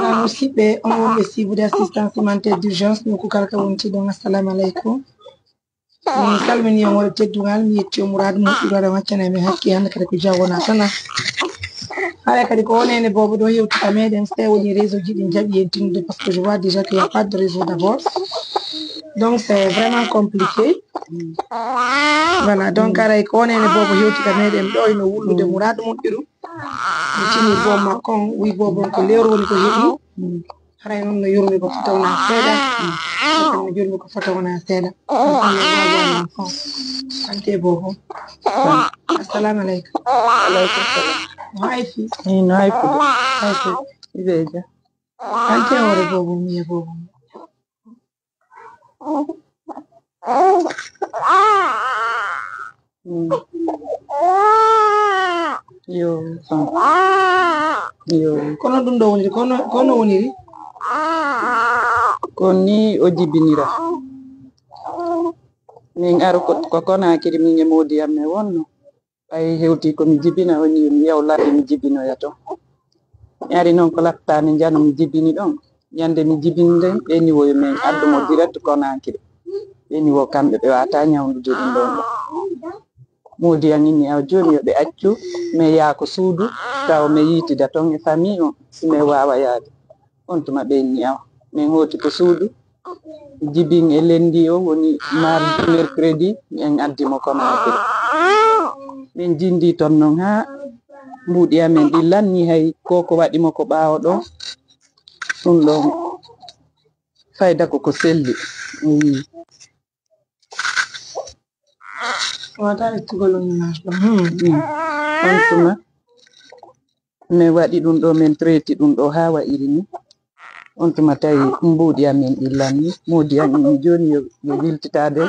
Nano musidɓe on wonɓe cibude assistance humanitaire d'urgence nokku kala ka wonti ɗon assalamu aleykum min salmini on waɗa teddugal mi yetti o mourade moƴƴuɗo aɗa waccana min hakki hannde kadi ko jawona tana haɗa kadi ko wonene bobo ɗo yewtuka meɗen so tawi woni réseau ji ɗi jaaɓi en tinnude par ce que je vois déjà qu'il y a pas de réseau d'abord donc c'est vraiment compliqué voilà donc aray ko wonene bobo yewtuka meɗen ɗo ino wullude mourade moƴƴuɗo mi tini bom makko on wi bobon ko lewru woni ko heeɓi haray noon no yurmi ko fota wona seeɗa kadi no jurmi ko fota wona seeɗa ante bobo assalamu aleykum aleykum salam no hayfi no hayfude hayfi ibeja ante hoore bobo miye bobo yo yo kono ɗum ɗo woniri kono woniri ko ni o jibinira min aro ko Konakiri min e modi am e wonno ay hewti ko mi jibina woni mi yawlaade mi jibinoya to mi ari noon ko lattani jano mi jibini ɗon yande mi jibinde ɓeni woyo min addumo direct Konakiri ɓeni wo kamɓe ɓe wata ñawdude ɗum ɗon modi am inni aw joni yoɓe accu mi yaako suudu taw mi yiitida ton e famille on si mi wawa yaade on tuma ɓe inni aw min hoti ko suudu jibin e lendi o woni mardi mercredi en addimo Konakiri min jindi ton noon ha mbuuɗi amen ɗi lanni hay koko waɗimo ko ɓaawo ɗo ɗum ɗon fayda koko selli watare tugol on image ɗo on tuma mi waɗi ɗum ɗo min traiti ɗum ɗo ha wa'iri ni on tuma tawi mbuuɗi amen ɗi lanni modi am ini joni yo wiltitade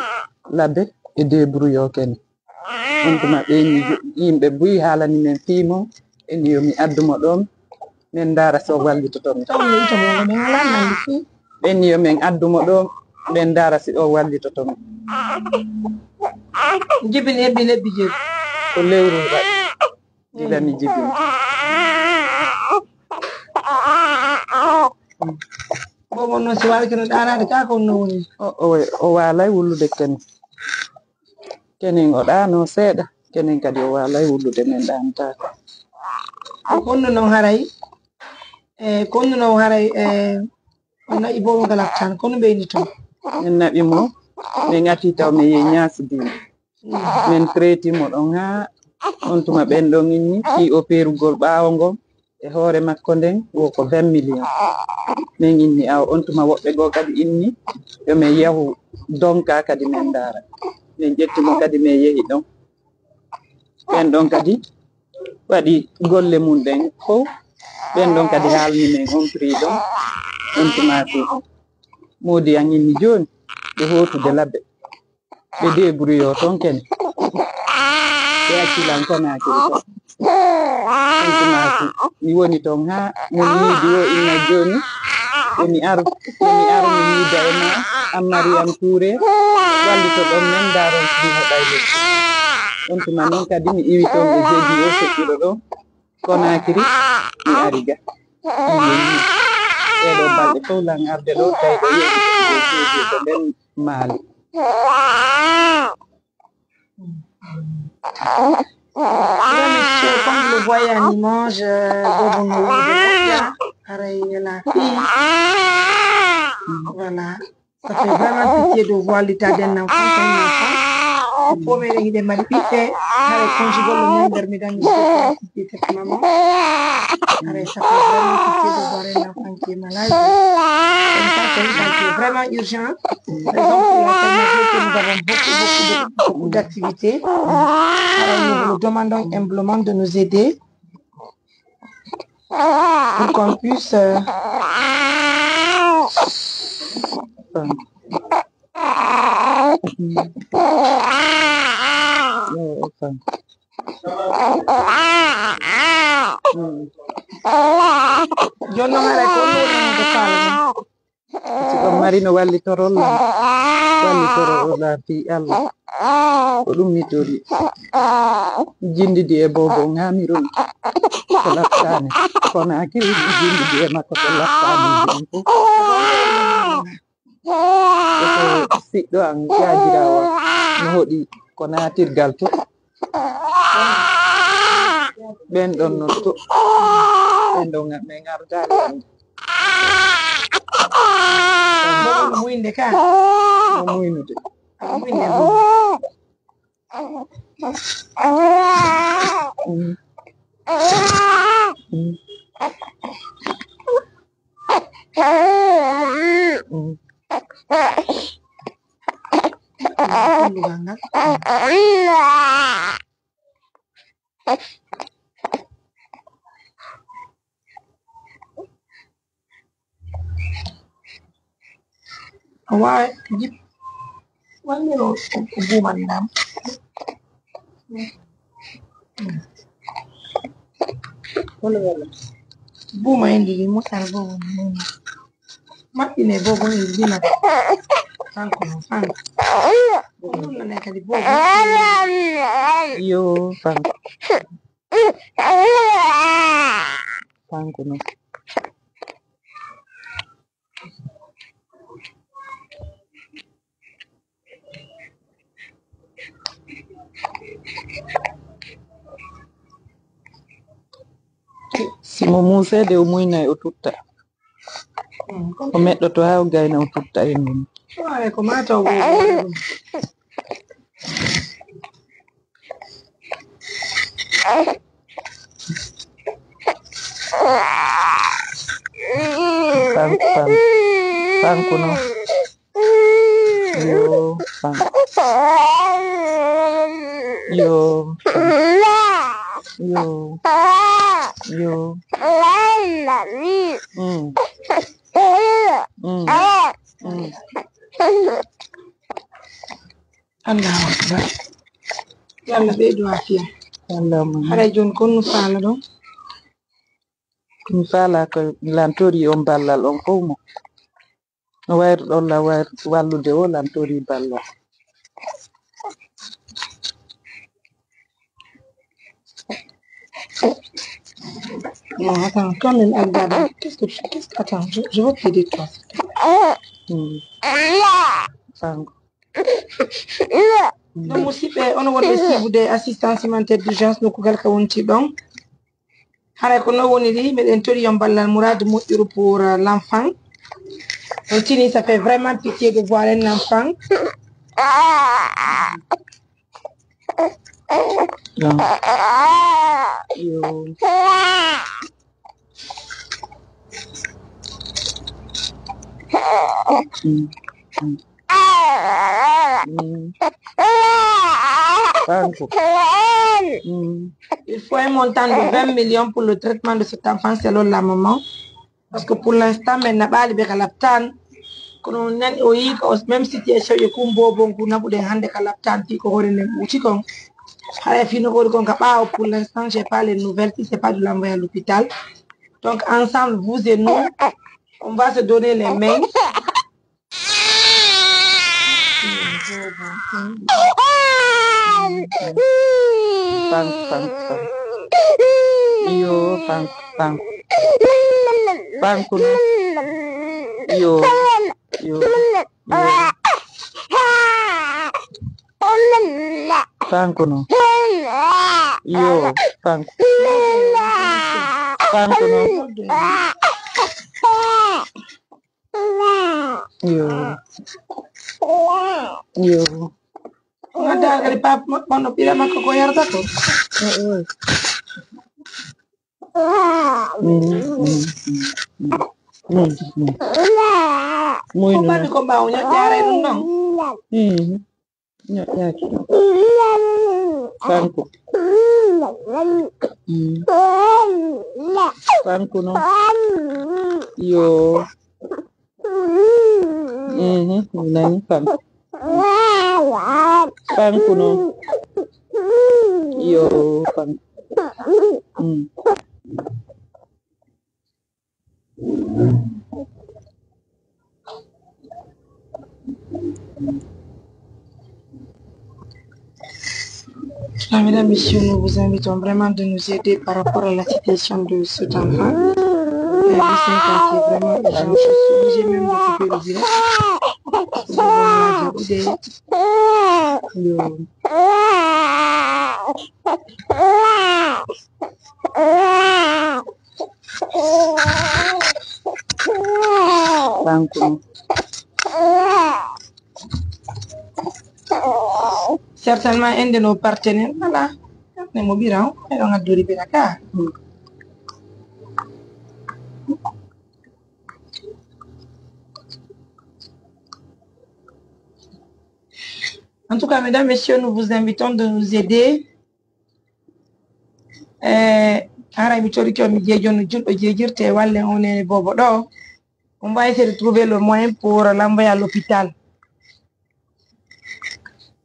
labbe e débrouille kene on tuma ɓeni yimɓe buyi haalani men fiimo eni yomi addumo ɗon min daara so wallitotomi ɓeni yo min addumo ɗon min daara si o wallitotomi jibini hebbi lebbi jeeɗi ko lewru waɗi diga mi jibini bobo noon si wawi kene ɗanade ka ko no woni o walay wullude kenen o ɗano seeɗa kenen kadi o walay wullude men ɗantako konno noon haray konno noon haray on naɓi bobo ngal haftano kono ɓeyni toon min naɓi mo min ati taw mi yehi ñasidimo min traiti mo ɗon ha on tuma ɓen ɗon inni ki o perugol ɓaawo ngol e hoore makko nden wo ko 20 millions min inni aw on tuma woɓɓe goo kadi inni yo min yahu donka kadi min daara min ƴettimo kadi min yehi ɗon ɓen ɗon kadi waɗi golle mum ɗen fof ɓen ɗon kadi haalni min on prix ɗon on tumati modi an inni joni ɓe hotude labbe ɓe débrouille ton kene ɓe accilan Konakiri to on tumati mi woni ton ha mon miidi o inna joni yomi aru mi yiida e ma Mariam Touré wallito ɗon men daron mi heɓay lekki on tuma noon kadi mi iwi toon e jeedi o feƴƴuɗo ɗon Konakiri mi ari ga ɗeɗo balɗe fof lan arde ɗo tawi ɗo yeeɗi ko nden maali Monsieur, comme vous le voyez en image, Bobo Noé de Mokia, la fille. Voilà. Ça fait vraiment pitié de voir l'état d'un enfant. C'est un enfant. Il faut me dire des malpités. Avec conjugal le même dernier gagne cette maman. Ça fait vraiment pitié de voir un enfant qui est malade. C'est ça qui est vraiment urgent. Raison pour laquelle que nous avons beaucoup d'activités. Alors nous vous demandons humblement de nous aider pour qu'on puisse yo non era con Marino walli torolla fi Allah ko ɗum mi tori jindidi e bobo ngamiron ko laftani kono akiri jindidi e makko ko laftani ɗum fof ko siɗɗo an jajirawo no hoɗi ko natirgal to ɓen ɗon non to ɓen ɗon me ngardali Bobo muinde ka. no muynude Muinde. Why? One little woman now. Buma hindi mo sa bobo mo. Matine bobo hindi na. Fanko no fan. Bobo na na kadi bobo. Yo fanko no simo musede o muyna o tutta o meɗɗoto ha o gayna o tutta en min Why ko mata o bobo. fanko no yo fanko yo Allah akbar. Yalla be do afiya. Allahumma Hara jon kon fala do. mi fala ko lantori on ballal on fof mo no wayru ɗon la wallude o lantori ballal Non, attends, quand même, Agdaba, attends, je veux t'aider, toi. fanko Non, musidɓe on wonɓe sibude assistance alimentaire d'urgence nokkugal ka wonti ɗon haray ko non woniri meɗen tori on ballal mourade moƴƴuru pour l'enfant on tini ça fait vraiment pitié de voir un enfant yo fanko il faut un montant de 20 millions pour le traitement de cet enfant selon la maman parce que pour l'instant men naɓali ɓe ka laptan kono nani o yi ko même situation e kum bobon ku naɓuɗen hande ka laptan fi ko hoore nden ɓuuti kon haɗa fino ko waɗi kon ka ɓaawo pour l'instant j'ai pas les nouvelles si c'est pas de l'envoyer à l'hôpital donc ensemble vous et nous on va se donner les mains fanko yo fanko no yo fanko no yo fanko no yo Ada kali pap mono pila makko ko yarda ko muy ko babi ko bawo nya jaare dum non ñaki fanko fanko no yo nani fanko fanko no yo fanko Mesdames, Messieurs, nous vous invitons vraiment de nous aider par rapport à la situation de cet enfant. Le 5 ans, c'est vraiment urgent. Je suis obligée même de couper le virus. Certainement un de nos partenaires, voilà, ne mobirão, elle a duri belaka. En tout cas, mesdames, messieurs, nous vous invitons de nous aider. On va essayer de trouver le moyen pour l'envoyer à l'hôpital.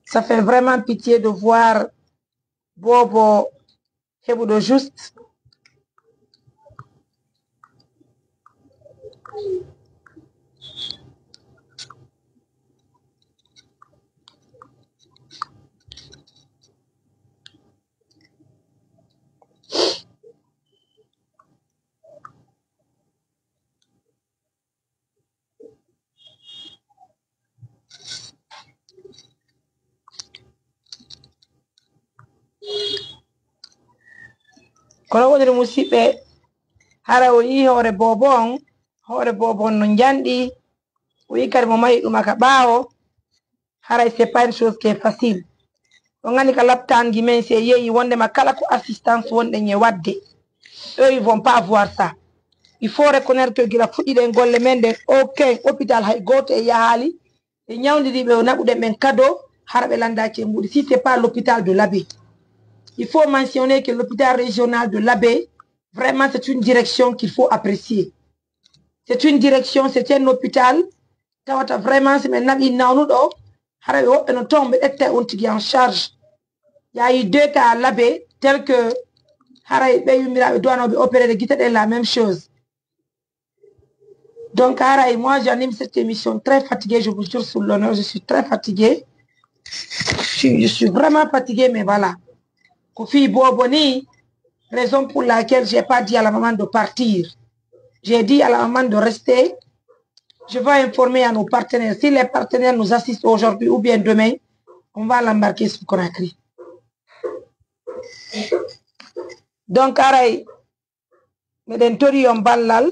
Ça fait vraiment pitié de voir Bobo Heboudo juste. Kono wonire musidɓe hara o yi hoore bobo on no janɗi o yi kadi mo mayi ɗum aka ɓaawo haray c'est pas une chose qui est facile on gandi ka laptangi men se yeeyi wondema kala ko assistance wonɗen e wadde eux ils vont pas avoir ça il faut reconnaître que gila fuɗɗiɗen golle men ɗen aucun hôpital hay goto e yahali e ñawdiriɓe o naɓuɗen ɓen cadeau hara ɓe landaki e mbuɗi si c'est pas l'hôpital de l'Abbé. Il faut mentionner que l'hôpital régional de l'Abbé, vraiment, c'est une direction qu'il faut apprécier. C'est une direction, c'est un hôpital. Vraiment, c'est maintenant en charge. Il y a eu 2 cas à l'Abbé, tels que doit opérer la même chose. Donc, moi, j'anime cette émission très fatiguée, je vous jure sous l'honneur, je suis très fatiguée. Je suis vraiment fatiguée, mais voilà. Kofi Boboni, raison pour laquelle je n'ai pas dit à la maman de partir. J'ai dit à la maman de rester. Je vais informer à nos partenaires. Si les partenaires nous assistent aujourd'hui ou bien demain, on va l'embarquer sur Conakry. Donc, Aray, Medentori Yombalal,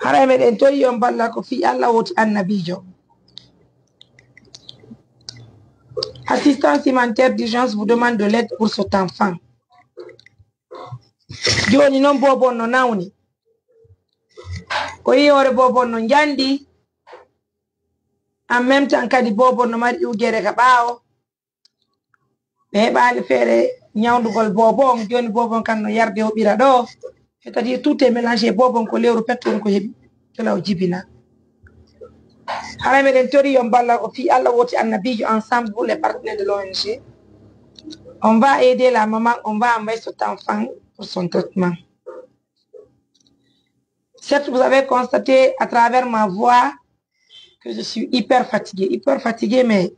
Aray Medentori Yombalal, Kofi Allah wot Annabijo. Assistance humanitaire d'urgence vous demande de l'aide pour cet enfant. Joni non bobo no nawni. Ko yore bobo no jandi. En même temps kadi bobo no mari ugere ka bawo. Be heɓali feere ñawdugol bobo on joni bobo kan no yarde o ɓira ɗo. C'est-à-dire tout est mélangé bobo ko lewru petton ko heɓi kala o jibina. Haray meɗen tori yo balla o fi Allah woti annabijo ensemble pour les partenaires de l'ONG. On va aider la maman, on va envoyer cet enfant pour son traitement. Certes, vous avez constaté à travers ma voix que je suis hyper fatiguée, mais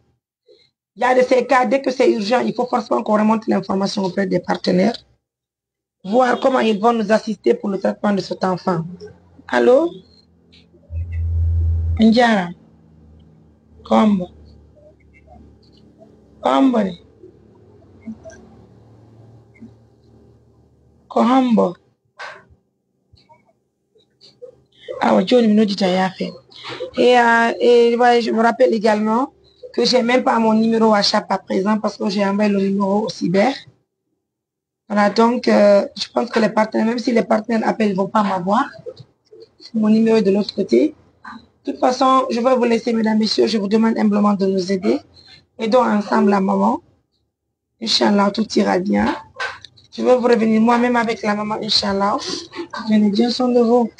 il y a de ces cas, dès que c'est urgent, il faut forcément qu'on remonte l'information auprès des partenaires, voir comment ils vont nous assister pour le traitement de cet enfant. Allô? Njara? Combo? Combone? Cohambo? Ah, Johnny Minodita Yafe. Et je me rappelle également que j'ai même pas mon numéro WhatsApp à présent parce que j'ai envoyé le numéro au cyber. Voilà, donc je pense que les partenaires, même si les partenaires appellent, ils ne vont pas m'avoir. Mon numéro est de l'autre côté. De toute façon, je vais vous laisser, mesdames, messieurs, je vous demande humblement de nous aider. Aidons ensemble la maman. Inch'Allah, tout ira bien. Je vais vous revenir moi-même avec la maman, Inch'Allah. Prenez bien soin de vous.